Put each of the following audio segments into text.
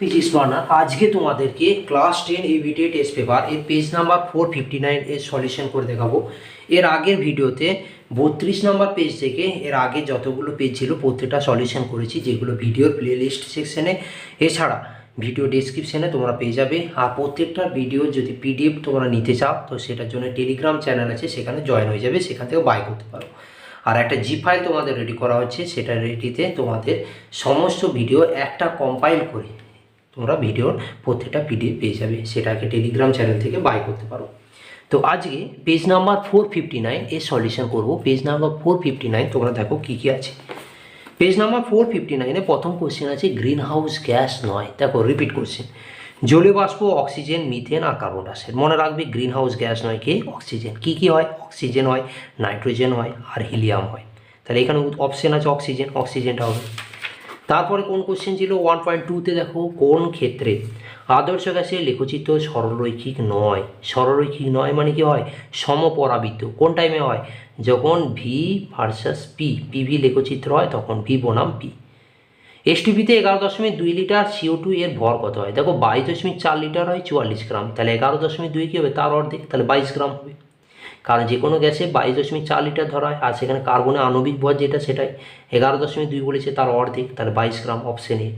Physics पढ़ना आज के তোমাদেরকে ক্লাস 10 ইভিটি টেস্ট পেপার এর পেজ নাম্বার 459 এর সলিউশন করে দেখাবো। এর আগের ভিডিওতে 32 নাম্বার পেজ থেকে এর আগে যতগুলো পেজ ছিল প্রত্যেকটা সলিউশন করেছি, যেগুলো ভিডিওর প্লেলিস্ট সেকশনে এছাড়া ভিডিও ডেসক্রিপশনে তোমরা পেয়ে যাবে। আর প্রত্যেকটা ভিডিও যদি পিডিএফ তোমরা নিতে চাও তো সেটার জন্য টেলিগ্রাম চ্যানেল আছে, সেখানে জয়েন হয়ে যাবে, সেখান থেকে বাই করতে পারো। আর একটা জি ফাইল তোমাদের রেডি করা হচ্ছে, সেটা রেডিতে তোমাদের সমস্ত ভিডিও একটা কম্পাইল করে তোমরা ভিডিওর প্রত্যেকটা পিডিএফ পেয়ে যাবে, সেটাকে টেলিগ্রাম চ্যানেল থেকে বাই করতে পারো। তো আজকে পেজ নাম্বার 459 এর সলিউশন করব। পেজ নাম্বার 459 তোমরা দেখো কি কি আছে। পেজ নাম্বার 459 এ প্রথম কোশ্চেন আছে গ্রিন হাউস গ্যাস নয়। দেখো রিপিট কোশ্চেন, জলীয় বাষ্প, অক্সিজেন, মিথেন আর কার্বন ডাইঅক্সাইড। মনে রাখবে গ্রিন হাউস গ্যাস নয় কে? অক্সিজেন। কি কি হয়? অক্সিজেন হয়, নাইট্রোজেন হয় আর হিলিয়াম হয়। তাহলে এখানে অপশন আছে অক্সিজেন, অক্সিজেনটা হবে। তারপরে কোন কোশ্চেন ছিল 1.2-তে দেখো কোন ক্ষেত্রে আদর্শ গ্যাসের লেখচিত্র সরলরৈখিক নয়। সরলরৈখিক নয় মানে কি হয়? সমপরাবৃত্ত। কোন টাইমে হয়? যখন ভি ভার্সাস পিভি লেখচিত্র হয় তখন ভি বনাম পি। এসটিপিতে 11.2 লিটার CO2 এর ভর কত হয়? দেখো 22.4 লিটার হয় 44 গ্রাম, তাহলে 11.2 কী হবে? তার অর্ধেক, তাহলে 22 গ্রাম হবে। কারণ যে কোনো গ্যাসে 22.4 লিটার ধরা হয়, আর সেখানে কার্বনের আণবিক ভর যেটা সেটাই 11.2 বলেছে, তার অর্ধেক, তাহলে 22 গ্রাম, অপশন এ।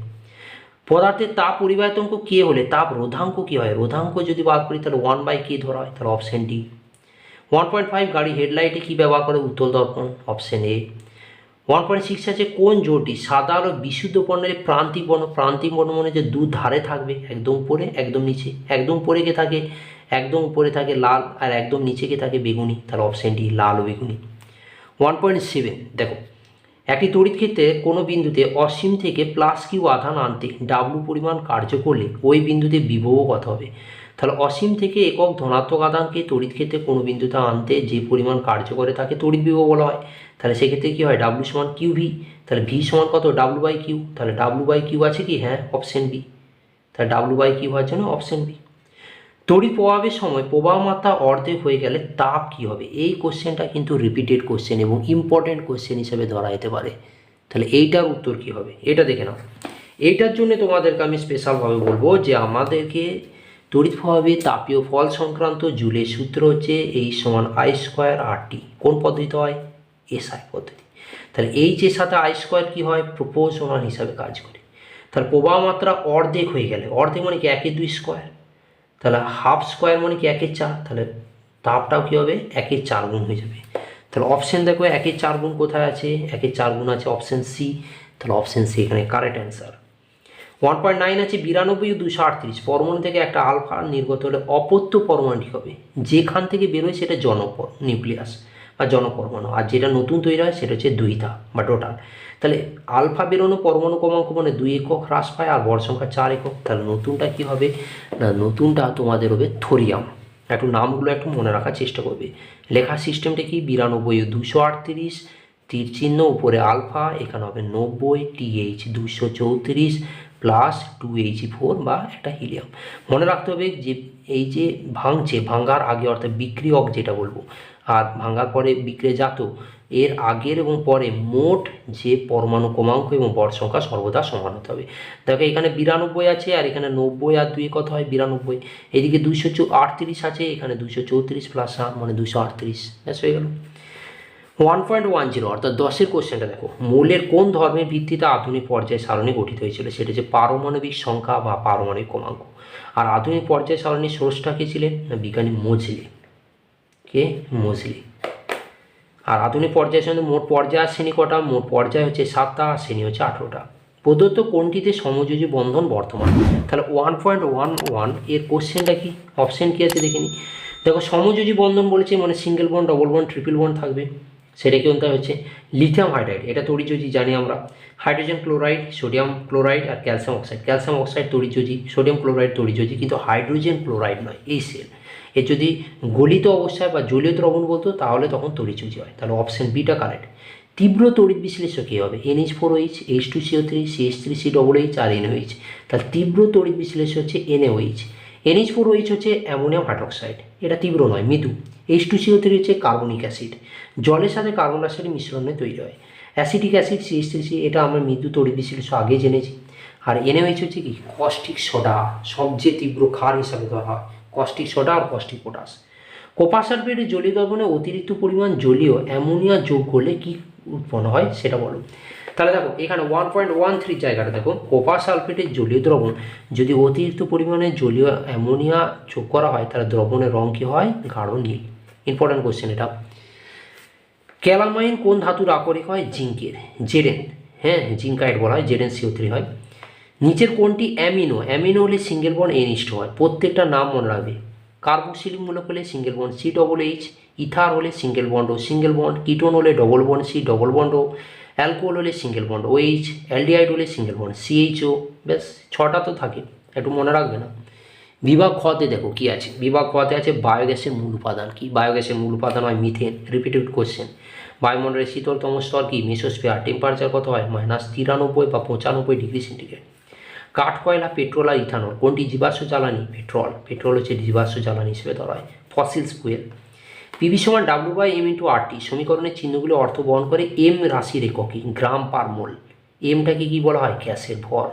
পদার্থের তাপ পরিবাহিতাঙ্ক কে হলে তাপ রোধাঙ্ক কী হয়? রোধাঙ্ক যদি বার করি তাহলে 1/k ধরা হয়, তাহলে অপশন ডি। 1.5 গাড়ি হেডলাইটে কী ব্যবহার করে? উত্তল দর্পণ, অপশন এ। 1.6 আছে কোন জোটটি সাদা আলো বিশুদ্ধ বর্ণের প্রান্তিক বর্ণ? প্রান্তিক বর্ণ মানে যে দু ধারে থাকবে, একদম উপরে একদম নিচে। একদম উপরে কে থাকে? একদম উপরে থাকে লাল, আর একদম নিচে কে থাকে? বেগুনি, তাহলে অপশন ডি, লাল ও বেগুনি। 1.7 দেখো, একটি তড়িৎ ক্ষেত্রে কোনো বিন্দুতে অসীম থেকে +q আধান আনতে ডাব্লু পরিমাণ কার্য করলে ওই বিন্দুতে বিভব কত হবে? তাহলে অসীম থেকে একক ধনাত্মক আধানকে তড়িৎ ক্ষেত্রে কোনো বিন্দুতে আনতে যে পরিমাণ কার্য করে তাকে তড়িৎ বিভব বলা হয়। তাহলে সেক্ষেত্রে কী হয়? ডাব্লু সমান কিউ ভি। তাহলে ভি সমান কত? ডাব্লু/কিউ। তাহলে ডাব্লু/কিউ আছে কি? হ্যাঁ, অপশন বি। তাহলে ডাব্লু/কিউ হওয়ার জন্য অপশন বি। তড়িৎ প্রবাহের সময় প্রবাহ মাত্রা অর্ধেক হয়ে গেলে তাপ কী হবে? এই কোশ্চেনটা কিন্তু রিপিটেড কোশ্চেন এবং ইম্পর্টেন্ট কোশ্চেন হিসেবে ধরা যেতে পারে। তাহলে এইটার উত্তর কী হবে? এটা দেখে নাও। এইটার জন্য তোমাদেরকে আমি স্পেশালভাবে বলবো যে আমাদেরকে তড়িৎ প্রবাহে তাপীয় ফল সংক্রান্ত জুলের সূত্র হচ্ছে H=I²RT। কোন পদ্ধতিতে হয়? SI পদ্ধতি। তাহলে এইচের সাথে I² কী হয়? প্রপোর্শনাল হিসাবে কাজ করে। তাহলে প্রবাহ মাত্রা অর্ধেক হয়ে গেলে, অর্ধেক মানে কি 1/2 স্কোয়ার, তাহলে হাফ স্কোয়ার মানে কি 1/4, তাহলে তাপটাও কী হবে? 1/4 গুণ হয়ে যাবে। তাহলে অপশান দেখো 1/4 গুণ কোথায় আছে? 1/4 গুণ আছে অপশান সি, তাহলে অপশান সি এখানে কারেক্ট অ্যান্সার। 1.9 আছে 92 ও 238 পরমাণু থেকে একটা আলফা নির্গত হলে অপত্য পরমাণুটি হবে, যেখান থেকে বেরোয় সেটা নিউক্লিয়াস বা জনপরমাণু, আর যেটা নতুন তৈরি হয় সেটা হচ্ছে দ্বৈতা বা টোটাল। তাহলে আলফা বেরোনো পরমাণু ক্রমাঙ্ক মানে 2 একক হ্রাস পায় আর ভর সংখ্যা 4 একক। তাহলে নতুনটা কী হবে? না, নতুনটা তোমাদের হবে থোরিয়াম। একটু নামগুলো একটু মনে রাখার চেষ্টা করবে। লেখার সিস্টেমটা কি? 92 ও 238 তীর চিহ্ন উপরে আলফা, এখানে হবে 90 TH 234 প্লাস 2He4 বা একটা হিলিয়াম। মনে রাখতে হবে যে এই যে ভাঙছে, ভাঙার আগে অর্থাৎ বিক্রিয়ক যেটা বলবো, আর ভাঙার পরে বিক্রিয়াজাত, এর আগের এবং পরে মোট যে পরমাণু ক্রমাঙ্ক এবং ভর সংখ্যা সর্বদা সমান হতে হবে। দেখো এখানে 92 আছে আর এখানে 90 আর 2 কত হয়? 92। এদিকে 238 আছে, এখানে 234 প্লাস 8 মানে 238। ব্যাস হয়ে গেল। 1.10 অর্থাৎ 10-এর কোশ্চেনটা দেখো, মৌলের কোন ধর্মের ভিত্তিতে আধুনিক পর্যায় সারণী গঠিত হয়েছিল? সেটা হচ্ছে পারমাণবিক সংখ্যা বা পারমাণবিক ক্রমাঙ্ক। আর আধুনিক পর্যায় সারণীর স্রষ্টা কে ছিলেন? না, বিজ্ঞানী মোজলি। কে? মোজলি। আর আধুনিক পর্যায়ের সঙ্গে মোট পর্যায় আর শ্রেণী কটা? মোট পর্যায় হচ্ছে 7টা আর শ্রেণী হচ্ছে 18টা। প্রদত্ত কোনটিতে সমযোজী বন্ধন বর্তমান? তাহলে 1.11 এর কোশ্চেনটা কি? অপশন কি আছে দেখে নিই। দেখো সমযোজী বন্ধন বলেছে মানে single bond, double bond, triple bond থাকবে। সেটা কি হচ্ছে? লিথিয়াম হাইড্রাইড, এটা তড়িৎযোজী জানি আমরা। হাইড্রোজেন ক্লোরাইড, সোডিয়াম ক্লোরাইড আর ক্যালসিয়াম অক্সাইড। ক্যালসিয়াম অক্সাইড তড়িৎযোজী, সোডিয়াম ক্লোরাইড তড়িৎযোজী, কিন্তু হাইড্রোজেন ক্লোরাইড নয়। এই সেল এর যদি গলিত অবস্থায় বা জলীয় দ্রবণ বলতো তাহলে তখন তড়িৎযোজী হয়। তাহলে অপশন বিটা কারেক্ট। তীব্র তড়িৎ বিশ্লেষক কী হবে? NH4OH, H2CO3, CH3COOH আর NOH। তাহলে তীব্র তড়িৎ বিশ্লেষক হচ্ছে NaOH। NH4OH হচ্ছে অ্যামোনিয়াম হাইড্রোক্সাইড, এটা তীব্র নয়, মৃদু। H2CO3 হচ্ছে কার্বনিক অ্যাসিড, জলের সাথে কার্বন ডাইঅক্সাইডের মিশ্রণে তৈরি হয়। অ্যাসিটিক অ্যাসিড CH3C, এটা আমরা মৃদু তড়িৎ বিশ্লেষক আগে জেনেছি। আর NaOH হচ্ছে কি কস্টিক সোডা, সবচেয়ে তীব্র ক্ষার হিসাবে ধরা হয় কস্টিক সোডা আর কস্টিক পটাশ। কপার সালফেটের জলীয় দ্রবণে অতিরিক্ত পরিমাণ জলীয় অ্যামোনিয়া যোগ করলে কি উৎপন্ন হয় সেটা বলো। তাহলে দেখো এখানে 1.13 জায়গাটা দেখো, কপার সালফেটের জলীয় দ্রবণ যদি অতিরিক্ত পরিমাণে জলীয় অ্যামোনিয়া যোগ করা হয় তাহলে দ্রবণের রং কী হয়, গাঢ় নীল। ইম্পর্টেন্ট কোশ্চেন এটা। ক্যালামাইন কোন ধাতুর আকরিক হয়, জিঙ্কের, জেডেন, হ্যাঁ জিঙ্কাইড বলা হয়, ZnCO3 হয়। নিচের কোনটি অ্যামিনো, অ্যামিনো হলে সিঙ্গেল বন্ড N হয়, প্রত্যেকটা নাম মনে রাখবে। কার্বক্সিলিক মূলক হলে সিঙ্গেল বন্ড COOH, ইথার হলে সিঙ্গেল বন্ড ও সিঙ্গেল বন্ড, কিটোন হলে double bond C double bond ও, অ্যালকোহল হলে সিঙ্গেল বন্ড OH, অ্যালডিহাইড হলে সিঙ্গেল বন্ড CHO। ব্যাস 6টা তো থাকে, একটু মনে রাখবে না। বিভাগ খতে দেখো কি আছে, বিভাগ খতে আছে বায়োগ্যাসের মূল উপাদান কি, বায়োগ্যাসের মূল উপাদান হয় মিথেন, রিপিটেড কোশ্চেন। বায়ুমণ্ডলের শীতলতম স্তর কি, মেসোস্ফিয়ার, টেম্পারেচার কত হয় -93 বা 95 ডিগ্রি সেন্টিগ্রেড। কাঠ, কয়লা, পেট্রোল আর ইথানল কোনটি জীবাশ্ম জ্বালানি, পেট্রোল, পেট্রোল হচ্ছে জীবাশ্ম জ্বালানি হিসেবে ধরা হয়, ফসিলস ফুয়েল। পিভি সমান W/m/RT সমীকরণের চিহ্নগুলো অর্থ বহন করে এম রাশির এককে, গ্রাম পার মোল। এমটাকে কি বলা হয়, গ্যাসের ভর,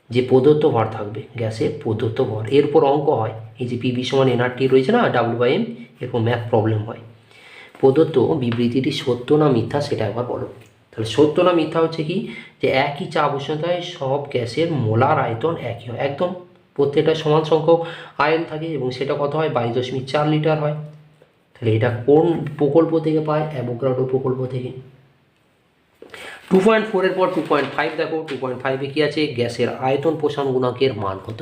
যে প্রদত্ত ভর থাকবে গ্যাসের প্রদত্ত ভর, এর উপর অঙ্ক হয়। এই যে পিভি সমান nRT রয়েছে না, W/m, এরকম ম্যাথ প্রবলেম হয়। প্রদত্ত বিবৃতিটি সত্য না মিথ্যা সেটা একবার বলো। তাহলে সত্য না মিথ্যা হচ্ছে কি, যে একই চাপ উষ্ণতায় সব গ্যাসের মোলার আয়তন একই হয়, একদম প্রত্যেকটা সমান সংখ্যক আয়ন থাকে এবং সেটা কত হয় 22.4 লিটার হয়। তাহলে এটা কোন প্রকল্প থেকে পায়, অ্যাভোগাড্রো প্রকল্প থেকে। 2.4 এর পর 2.5 দেখো, 2.5-এ কি আছে, গ্যাসের আয়তন প্রসারণ গুণাঙ্কের মান কত।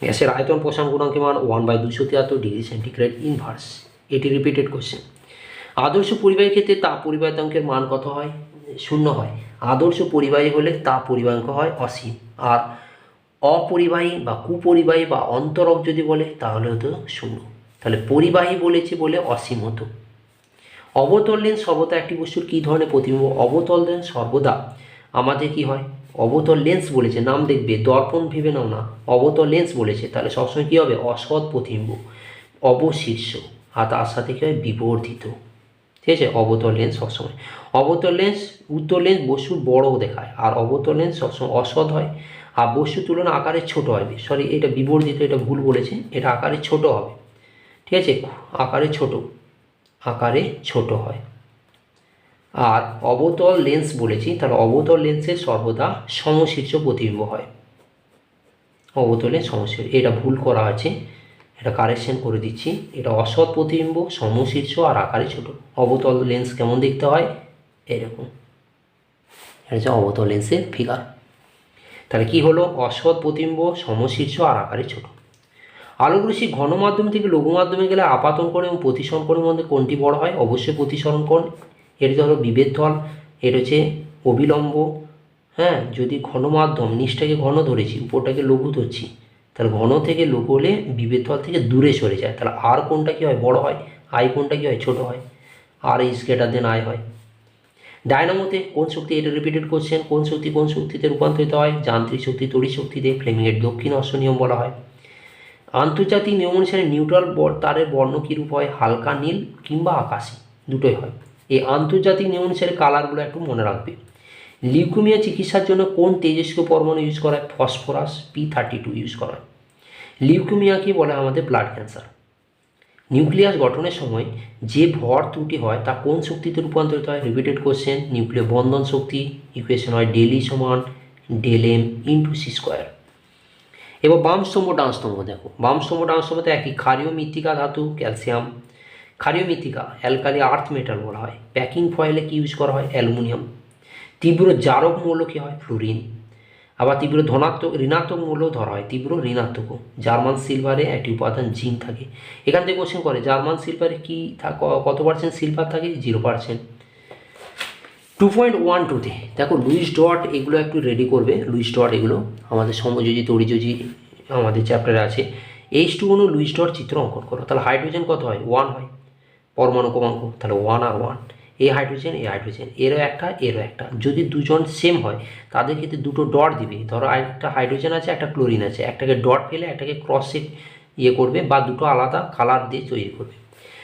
গ্যাসের আয়তন প্রসারণ গুণাঙ্কের মান 1/273 ডিগ্রি সেন্টিগ্রেড ইনভার্স। এটি রিপিটেড কোশ্চেন। আদর্শ পরিবাহী ক্ষেত্রে তাপ পরিবাহিতাঙ্কের মান কত হয়, 0 হয়। আদর্শ পরিবাহী হলে তাপ পরিবাহীঙ্ক হয় অসীম, আর অপরিবাহী বা কুপরিবাহী বা অন্তরক যদি বলে তাহলে হতো 0। তাহলে পরিবাহী বলেছে বলে অসীম হতো। অবতল লেন্স সর্বদা একটি বস্তুর কী ধরনের প্রতিবিম্ব, অবতল লেন্স সর্বদা আমাদের কি হয়, অবতল লেন্স বলেছে, নাম দেখবে, দর্পণ ভেবে নাও না, অবতল লেন্স বলেছে, তাহলে সবসময় কী হবে, অসৎ প্রতিবিম্ব, অবশীর্ষ, আর তার সাথে কী হয়, বিবর্ধিত। ঠিক আছে, অবতল লেন্স সবসময়, অবতল লেন্স, উত্তল লেন্স বস্তুর বড় দেখায়, আর অবতল লেন্স সবসময় অসৎ হয়, আর বস্তুর তুলনায় আকারে ছোট হবে। সরি, এটা বিবর্ধিত, এটা ভুল বলেছে, এটা আকারে ছোট হবে। ঠিক আছে, আকারে ছোট হয়। আর অবতল লেন্স বলেছি, তাহলে অবতল লেন্সের সর্বদা সমশীর্ষ প্রতিবিম্ব হয়, অবতলের সমশীর্ষ, এটা ভুল করা আছে, এটা কারেকশন করে দিচ্ছি। এটা অসৎ প্রতিবিম্ব, সমশীর্ষ আর আকারে ছোট। অবতল লেন্স কেমন দেখতে হয়, এরকম। এটা হচ্ছে অবতল লেন্সের ফিগার। তাহলে কি হলো, অসৎ প্রতিবিম্ব, সমশীর্ষ আর আকারে ছোট। আলোকরশ্মি ঘন মাধ্যম থেকে লঘু মাধ্যমে গেলে আপাতন কোণ এবং প্রতিসরণ কোণের মধ্যে কোনটি বড় হয়, অবশ্যই প্রতিসরণ কোণ। এটা হলো বিভেদ তল, এটা হচ্ছে অবিলম্ব। হ্যাঁ, যদি ঘন মাধ্যম, নিচটাকে ঘন ধরেছি, উপরটাকে লঘু ধরছি, তাহলে ঘন থেকে লঘু হলে বিভেদ তল থেকে দূরে সরে যায়, তাহলে আর কোনটা কী হয়, বড় হয়, আই কোনটা কী হয়, ছোট হয়, আর ইজ গ্রেটার দেন আই হয়। ডায়নামোতে কোন শক্তি, এটা রিপিটেড কোশ্চেন, কোন শক্তিতে রূপান্তরিত হয়, যান্ত্রিক শক্তি তড়িৎ শক্তিতে, ফ্লেমিংয়ের দক্ষিণ অশ্ব নিয়ম বলা হয়। আন্তর্জাতিক নিয়ম অনুসারে নিউট্রাল তারের বর্ণ কীরূপ হয়, হালকা নীল কিংবা আকাশী, দুটোই হয়। এই আন্তর্জাতিক নিয়ম অনুসারে কালারগুলো একটু মনে রাখবে। লিউকেমিয়া চিকিৎসার জন্য কোন তেজস্ক্রিয় পরমাণু ইউজ করা হয়, ফসফরাস P32 ইউজ করা হয়। লিউকেমিয়াকে বলে আমাদের ব্লাড ক্যান্সার। নিউক্লিয়াস গঠনের সময় যে ভর ত্রুটি হয় তা কোন শক্তিতে রূপান্তরিত হয়, রিপিটেড কোশ্চেন। নিউক্লিয় বন্ধন শক্তি, ইকুয়েশন হয় ডেল E সমান ডেল M ইন্টু C²। এবার বাম স্তম্ভ ডান স্তম্ভ দেখো, বাম স্তম্ভ ডান স্তম্ভতে একই, ক্ষারীয় মৃত্তিকা ধাতু ক্যালসিয়াম, ক্ষারীয় মৃত্তিকা অ্যালকালি আর্থ মেটাল বলা হয়। প্যাকিং ফয়েলে কি ইউজ করা হয়, অ্যালুমিনিয়াম। তীব্র জারক মৌল কী হয়, ফ্লুরিন। আবার তীব্র ঋণাত্মক মৌল ধরা হয়, তীব্র ঋণাত্মক। জার্মান সিলভারে একটি উপাদান জিঙ্ক থাকে। এখান থেকে কোশ্চেন করে, জার্মান সিলভারে কি কত পার্সেন্ট সিলভার থাকে, 0%। 2.12-তে দেখো লুইস ডট, এগুলো একটু রেডি করবে, লুইস ডট এগুলো আমাদের সমযোজী তড়িযোজী আমাদের চ্যাপ্টারে আছে। H2 লুইস ডট চিত্র অঙ্কন করো, তাহলে হাইড্রোজেন কত হয়, 1 হয়, পরমাণু ক্রমাঙ্ক, তাহলে 1 আর 1, এ হাইড্রোজেন এরও একটা, যদি দুজন সেম হয় তাদের ক্ষেত্রে দুটো ডট দিবে। ধরো একটা হাইড্রোজেন আছে, একটা ক্লোরিন আছে, একটাকে ডট ফেলে একটাকে ক্রসে করবে, বা দুটো আলাদা কালার দিয়ে তৈরি করবে।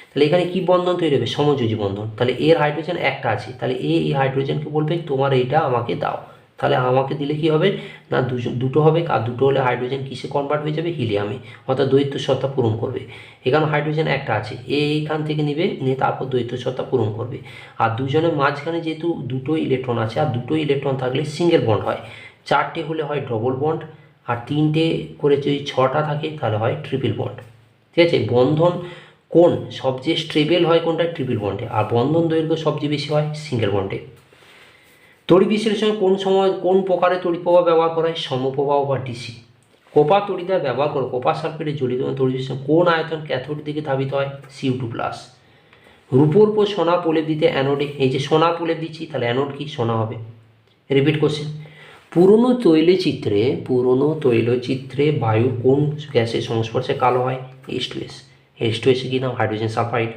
তাহলে এখানে কি বন্ধন তৈরি হবে, সমযোজী বন্ধন। তাহলে এর হাইড্রোজেন একটা আছে, তাহলে এই হাইড্রোজেনকে বলবে তোমার এইটা আমাকে দাও, তাহলে আমাকে দিলে কি হবে না, দুটো হবে, আর দুটো হলে হাইড্রোজেন কিসে কনভার্ট হয়ে যাবে, হিলিয়ামে, অর্থাৎ দ্বৈত সত্তা পূরণ করবে। এখানে হাইড্রোজেন একটা আছে, এইখান থেকে নিবে, নিয়ে তারপর দ্বৈত সত্তা পূরণ করবে। আর দুজনের মাঝখানে যেহেতু দুটো ইলেকট্রন আছে, আর দুটো ইলেকট্রন থাকলে সিঙ্গেল বন্ড হয়, 4টে হলে হয় ডবল বন্ড, আর 3টে করে যদি 6টা থাকে তাহলে হয় ট্রিপল বন্ড। ঠিক আছে, বন্ধন কোন সবচেয়ে স্টেবল হয় কোনটা, ট্রিপল বন্ডে, আর বন্ধন দৈর্ঘ্য সবচেয়ে বেশি হয় সিঙ্গেল বন্ডে। তড়িৎ বিশ্লেষণে কোন সময় কোন প্রকারের তড়িৎ প্রবাহ ব্যবহার করা হয়, সমপ্রবাহ বা ডিসি। কোপা তড়িৎদ্বার ব্যবহার করে কোপার সালফেটে জ্বলিত তড়িৎ বিশ্লেষণ কোন আয়তন ক্যাথোড দিকে ধাবিত হয়, Cu2+। রূপোর উপর সোনা প্রলেপ দিতে অ্যানোডে, এই যে সোনা প্রলেপ দিচ্ছি তাহলে অ্যানোড কি, সোনা হবে। রিপিট কোশ্চেন, পুরনো তৈলচিত্রে বায়ু কোন গ্যাসের সংস্পর্শে কালো হয়, H2S। H2S কি নাম, হাইড্রোজেন সালফাইড।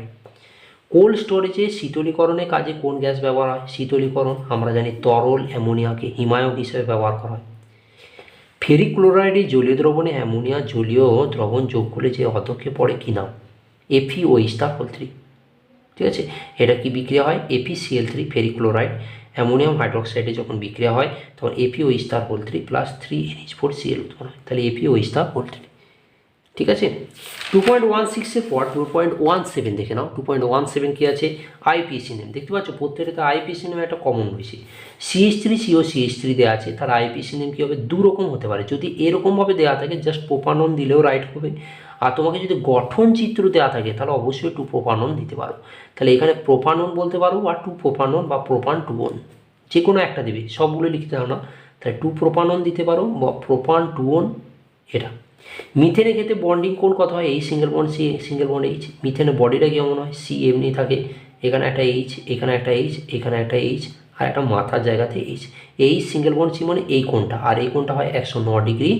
কোল্ড স্টোরেজে শীতলীকরণের কাজে কোন গ্যাস ব্যবহার হয়, শীতলীকরণ, আমরা জানি তরল অ্যামোনিয়াকে হিমায়ক হিসেবে ব্যবহার করা হয়। ফেরিক ক্লোরাইডে জলীয় দ্রবণে অ্যামোনিয়া জলীয় দ্রবণ যোগ করলে যে অধ্যক্ষে পড়ে কী নাম, FeO3। ঠিক আছে, এটা কি বিক্রিয়া হয়, FeCl3 ফেরিক ক্লোরাইড অ্যামোনিয়াম হাইড্রোক্সাইডে যখন বিক্রিয়া হয় তখন FeO3 প্লাস 3NH4Cl উৎপন্ন হয়, তাহলে FeO3। ঠিক আছে, 2.16-এর পর 2.17 দেখে নাও। 2.17 কী আছে, আইপিএসি নেম, দেখতে পাচ্ছ প্রত্যেকটা আইপিএসি নেমে একটা কমন রয়েছে, CH3CO CH3 দেওয়া আছে, তাহলে আইপিএসি নেম কী হবে, দুরকম হতে পারে। যদি এরকমভাবে দেওয়া থাকে জাস্ট প্রোপানন দিলেও রাইট হবে, আর তোমাকে যদি গঠন চিত্র দেওয়া থাকে তাহলে অবশ্যই 2-প্রোপানন দিতে পারো। তাহলে এখানে প্রোপানন বলতে পারো, আর 2-প্রোপানন বা প্রোপান 2-ওন যে কোনো একটা দেবে, সবগুলো লিখতে হবে না। তাহলে 2-প্রোপানন দিতে পারো বা প্রোপান 2-ওন এটা। মিথেনের ক্ষেত্রে বন্ডিং কোন কথা হয়, এই single bond C single bond H. মিথেনের বডিটা কেমন হয়, সি এমনি থাকে, এখানে একটা এইচ, এখানে একটা এইচ, এখানে একটা এইচ, আর একটা মাথার জায়গাতে এইচ। এই সিঙ্গেল বন্ড সি মানে এই কোণটা, আর এই কোণটা হয় 109 ডিগ্রি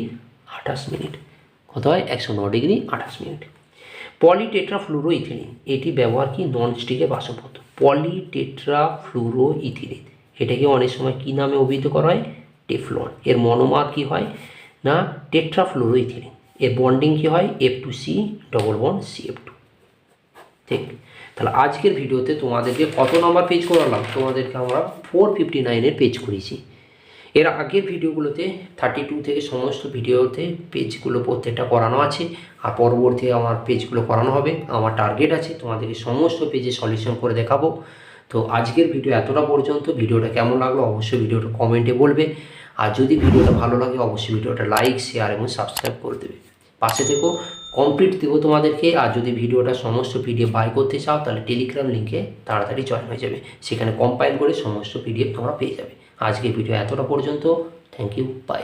28 মিনিট। কত হয়, 109 ডিগ্রি 28 মিনিট। পলিটেট্রাফ্লুরোইথিলিন, এটি ব্যবহার কি, নন স্টিকের বাষ্পপদ্ধতি। পলিটেট্রাফ্লুরোইথিলিন এটাকে অনেক সময় কী নামে অভিহিত করা হয়, টেফলন। এর মনোমার কি হয় না, টেট্রাফ্লুরোইথিলিন। এর বন্ডিং কি হয়, F2C ডবল বন্ড CF2। ঠিক, তাহলে আজকের ভিডিওতে তোমাদেরকে কত নম্বর পেজ করালাম, তোমাদেরকে আমরা 459-এর পেজ করেছি। এর আগের ভিডিওগুলোতে 32 থেকে সমস্ত ভিডিওতে পেজগুলো প্রত্যেকটা করানো আছে, আর পরবর্তী আমার পেজগুলো করানো হবে। আমার টার্গেট আছে তোমাদেরকে সমস্ত পেজে সলিউশন করে দেখাবো। তো আজকের ভিডিও এতটা পর্যন্ত। ভিডিওটা কেমন লাগলো অবশ্যই ভিডিওটা কমেন্টে বলবে, আর যদি ভিডিওটা ভালো লাগে অবশ্যই ভিডিওটা লাইক, শেয়ার এবং সাবস্ক্রাইব করে দেবে। পাশে থেকো, কমপ্লিট দেবো তোমাদেরকে। আর যদি ভিডিওটা সমস্ত পিডিএফ বাই করতে চাও তাহলে টেলিগ্রাম লিঙ্কে তাড়াতাড়ি জয়েন হয়ে যাবে, সেখানে কম্পাইল করে সমস্ত পিডিএফ তোমরা পেয়ে যাবে। আজকের ভিডিও এতটা পর্যন্ত, থ্যাংক ইউ, বাই।